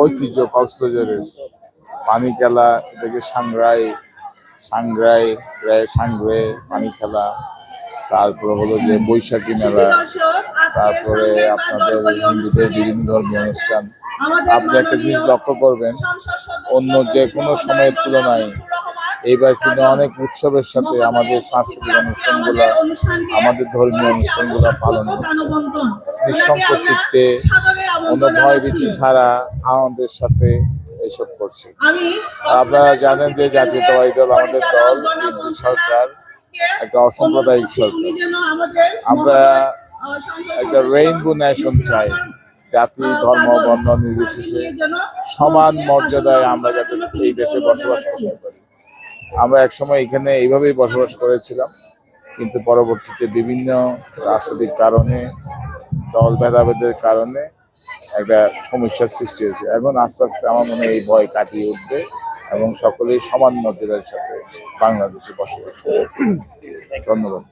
ঐতিহ্য কক্সবাজারের পানি খেলা, এটাকে সাংগ্রাই পানি খেলা, তারপরে হলো যে বৈশাখী মেলা, তারপরে আপনাদের হিন্দুদের বিভিন্ন ধর্মীয় অনুষ্ঠান। আপনি একটা জিনিস লক্ষ্য করবেন, অন্য যে কোনো সময়ের তুলনায় এইবার কিন্তু অনেক উৎসবের সাথে আমাদের সাংস্কৃতিক অনুষ্ঠানগুলা, আমাদের ধর্মীয় অনুষ্ঠানগুলা পালন হচ্ছে নিঃসংকোচ চিত্তে, কোনো ভয়ভীতি ছাড়া আমাদের সাথে এইসব করছে। আপনারা জানেন যে জাতীয়তাবাদী দল, আমাদের দল, বিএনপি সরকার একটা অসাম্প্রদায়িক সরকার। আমরা একটা রেইনবো নেশন চাই, জাতি ধর্ম বর্ণ নির্বিশেষে সমান মর্যাদায় আমরা যাতে এই দেশে বসবাস করতে পারি। আমরা একসময় এখানে এইভাবেই বসবাস করেছিলাম, কিন্তু পরবর্তীতে বিভিন্ন রাজনৈতিক কারণে, দল ভেদাভেদের কারণে একটা সমস্যার সৃষ্টি হয়েছে। এখন আস্তে আস্তে আমার মনে হয় এই ভয় কাটিয়ে উঠবে এবং সকলেই সমান মর্যাদার সাথে বাংলাদেশে বসবাস করবে। ধন্যবাদ।